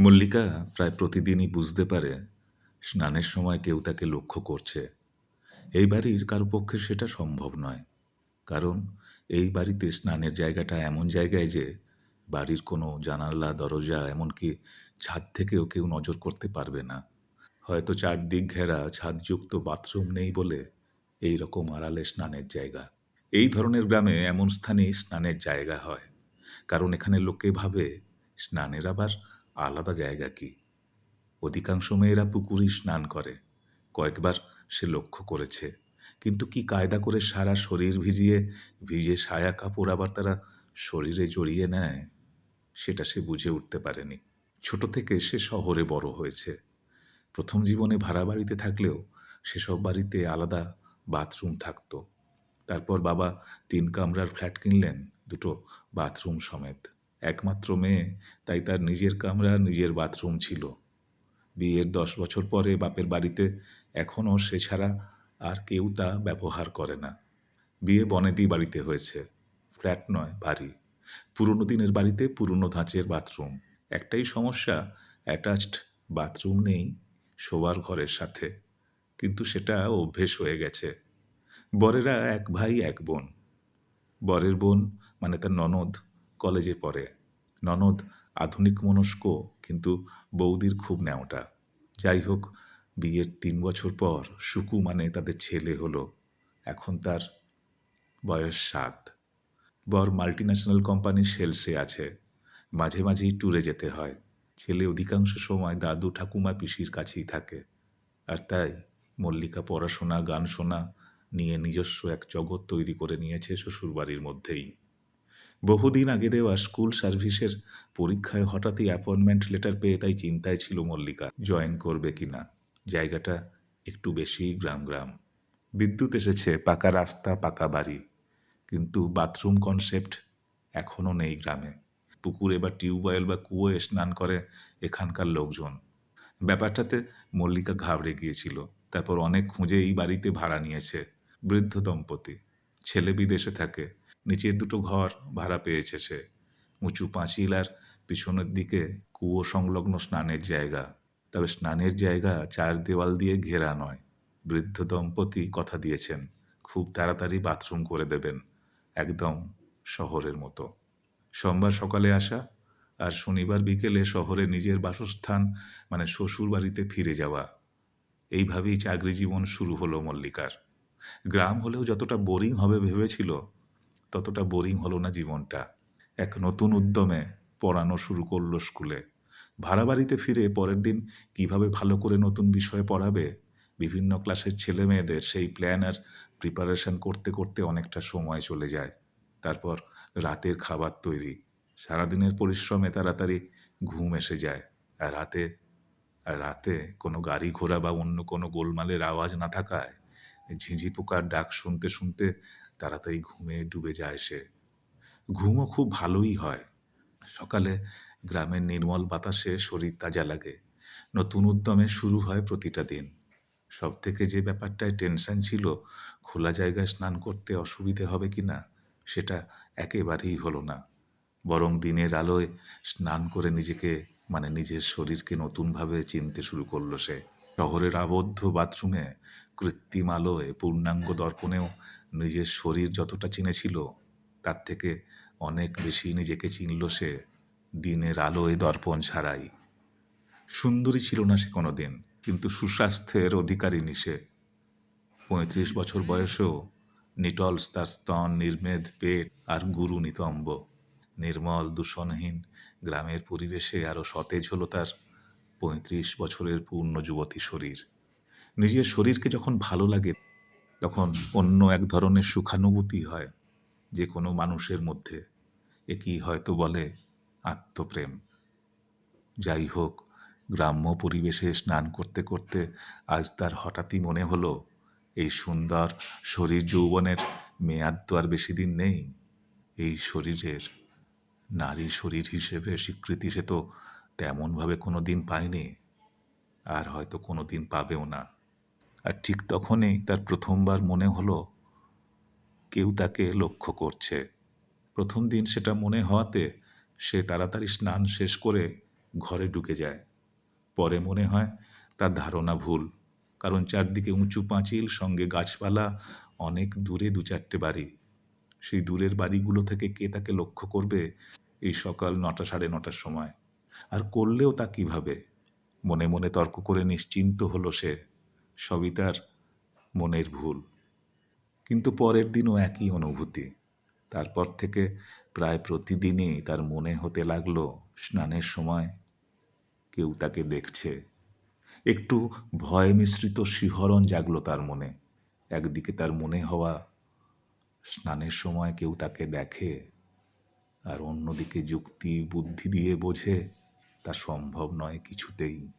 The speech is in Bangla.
মল্লিকা প্রায় প্রতিদিনই বুঝতে পারে স্নানের সময় কেউ তাকে লক্ষ্য করছে। এই বাড়ির কারো পক্ষে সেটা সম্ভব নয়। কারণ এই বাড়িতে স্নানের জায়গাটা এমন জায়গায় যে বাড়ির কোনো জানালা দরজা এমনকি ছাদ থেকেও কেউ নজর করতে পারবে না। হয়তো চারদিক ঘেরা ছাদযুক্ত বাথরুম নেই বলে এই রকম আড়ালে স্নানের জায়গা। এই ধরনের গ্রামে এমন স্থানেই স্নানের জায়গা হয়। কারণ এখানে লোকে ভাবে স্নানের আবার আলাদা জায়গা কি। অধিকাংশ মেয়েরা পুকুরেই স্নান করে। কয়েকবার সে লক্ষ্য করেছে। কিন্তু কি কায়দা করে সারা শরীর ভিজিয়ে ভিজে সায়া কাপড় আবার তারা শরীরে জড়িয়ে নেয়, সেটা সে বুঝে উঠতে পারেনি। ছোট থেকে সে শহরে বড় হয়েছে। প্রথম জীবনে ভাড়া বাড়িতে থাকলেও সেসব বাড়িতে আলাদা বাথরুম থাকতো। তারপর বাবা ৩ কামরার ফ্ল্যাট কিনলেন, দুটো বাথরুম সমেত। একমাত্র মেয়ে, তাই তার নিজের কামরা, নিজের বাথরুম ছিল। বিয়ের ১০ বছর পরে বাপের বাড়িতে এখনও সে ছাড়া আর কেউ তা ব্যবহার করে না। বিয়ে বনেদি বাড়িতে হয়েছে। ফ্ল্যাট নয়, বাড়ি। পুরনো দিনের বাড়িতে পুরনো ধাঁচের বাথরুম। একটাই সমস্যা, অ্যাটাচড বাথরুম নেই শোবার ঘরের সাথে। কিন্তু সেটা অভ্যেস হয়ে গেছে। বরেরা এক ভাই এক বোন। বরের বোন মানে তার ননদ কলেজে পড়ে। ননদ আধুনিক মনস্ক, কিন্তু বৌদির খুব ন্যাওটা। যাই হোক, বিয়ের ৩ বছর পর সুকু মানে তাদের ছেলে হলো। এখন তার বয়স ৭। বর মাল্টিন্যাশনাল কোম্পানির সেলসে আছে। মাঝে মাঝেই ট্যুরে যেতে হয়। ছেলে অধিকাংশ সময় দাদু ঠাকুমা পিসির কাছেই থাকে। আর তাই মল্লিকা পড়াশোনা গান শোনা নিয়ে নিজস্ব এক জগৎ তৈরি করে নিয়েছে শ্বশুরবাড়ির মধ্যেই। বহুদিন আগে দেওয়া স্কুল সার্ভিসের পরীক্ষায় হঠাৎই অ্যাপয়েন্টমেন্ট লেটার পেয়ে তাই চিন্তায় ছিল মল্লিকা জয়েন করবে কিনা। জায়গাটা একটু বেশিই গ্রাম গ্রাম। বিদ্যুৎ এসেছে, পাকা রাস্তা, পাকা বাড়ি। কিন্তু বাথরুম কনসেপ্ট এখনও নেই গ্রামে। পুকুরে বা টিউবওয়েল বা কুয়োয় স্নান করে এখানকার লোকজন। ব্যাপারটাতে মল্লিকা ঘাবড়ে গিয়েছিল। তারপর অনেক খুঁজে এই বাড়িতে ভাড়া নিয়েছে। বৃদ্ধ দম্পতি। ছেলে বিদেশে থাকে। নিচের দুটো ঘর ভাড়া পেয়েছে সে। উঁচু পাঁচিল আর পিছনের দিকে কুয়ো সংলগ্ন স্নানের জায়গা। তবে স্নানের জায়গা ৪ দেওয়াল দিয়ে ঘেরা নয়। বৃদ্ধ দম্পতি কথা দিয়েছেন খুব তাড়াতাড়ি বাথরুম করে দেবেন, একদম শহরের মতো। সোমবার সকালে আসা আর শনিবার বিকেলে শহরে নিজের বাসস্থান মানে শ্বশুরবাড়িতে ফিরে যাওয়া। এইভাবেই চাকরি জীবন শুরু হলো মল্লিকার। গ্রাম হলেও যতটা বোরিং হবে ভেবেছিল, ততটা বোরিং হলো না জীবনটা। এক নতুন উদ্যমে পড়ানো শুরু করলো স্কুলে। ভাড়া বাড়িতে ফিরে পরের দিন কিভাবে ভালো করে নতুন বিষয়ে পড়াবে, বিভিন্ন ক্লাসের ছেলেমেয়েদের সেই প্ল্যান আর প্রিপারেশন করতে করতে অনেকটা সময় চলে যায়। তারপর রাতের খাবার তৈরি। সারাদিনের পরিশ্রমে তাড়াতাড়ি ঘুম এসে যায়। আর রাতে কোনো গাড়ি ঘোড়া বা অন্য কোনো গোলমালের আওয়াজ না থাকায় ঝিঁঝি পোকার ডাক শুনতে শুনতে তাড়াতাড়ি ঘুমে ডুবে যায় সে। ঘুমও খুব ভালোই হয়। সকালে গ্রামের নির্মল বাতাসে শরীর তাজা লাগে। নতুন উদ্যমে শুরু হয় প্রতিটা দিন। সবথেকে যে ব্যাপারটায় টেনশন ছিল, খোলা জায়গায় স্নান করতে অসুবিধে হবে কিনা, সেটা একেবারেই হলো না। বরং দিনের আলোয় স্নান করে নিজেকে মানে নিজের শরীরকে নতুনভাবে চিনতে শুরু করলো সে। শহরের আবদ্ধ বাথরুমে কৃত্রিম আলোয় পূর্ণাঙ্গ দর্পণেও নিজের শরীর যতটা চিনেছিল, তার থেকে অনেক বেশি নিজেকে চিনল সে দিনের আলোয় দর্পণ ছাড়াই। সুন্দরী ছিল না সে কোনোদিন, কিন্তু সুস্বাস্থ্যের অধিকারিণী সে। ৩৫ বছর বয়সেও নিটলস তার স্তন, নির্মেদ পেট আর গুরু নিতম্ব। নির্মল দূষণহীন গ্রামের পরিবেশে আরও সতেজ হলো তার ৩৫ বছরের পূর্ণ যুবতী শরীর। নিজের শরীরকে যখন ভালো লাগে, তখন অন্য এক ধরনের সুখানুভূতি হয় যে কোনো মানুষের মধ্যে। একেই হয়তো বলে আত্মপ্রেম। যাই হোক, গ্রাম্য পরিবেশে স্নান করতে করতে আজ তার হঠাৎই মনে হলো, এই সুন্দর শরীর যৌবনের মেয়াদ তো আর বেশি দিন নেই। এই শরীরের নারী শরীর হিসেবে স্বীকৃতি সে তো তেমনভাবে কোনো দিন পায়নি, আর হয়তো কোনো দিন পাবেও না। আর ঠিক তখনই তার প্রথমবার মনে হলো কেউ তাকে লক্ষ্য করছে। প্রথম দিন সেটা মনে হওয়াতে সে তাড়াতাড়ি স্নান শেষ করে ঘরে ঢুকে যায়। পরে মনে হয় তার ধারণা ভুল, কারণ চারদিকে উঁচু পাঁচিল, সঙ্গে গাছপালা, অনেক দূরে দু চারটে বাড়ি। সেই দূরের বাড়িগুলো থেকে কে তাকে লক্ষ্য করবে এই সকাল ৯টা, সাড়ে ৯টার সময়? আর করলেও তা কিভাবে? মনে মনে তর্ক করে নিশ্চিন্ত হলো সে, সবই তার মনের ভুল। কিন্তু পরের দিনও একই অনুভূতি। তারপর থেকে প্রায় প্রতিদিনই তার মনে হতে লাগলো স্নানের সময় কেউ তাকে দেখছে। একটু ভয় মিশ্রিত শিহরণ জাগলো তার মনে। একদিকে তার মনে হওয়া স্নানের সময় কেউ তাকে দেখে, আর অন্যদিকে যুক্তি বুদ্ধি দিয়ে বোঝে তা সম্ভব নয় কিছুতেই।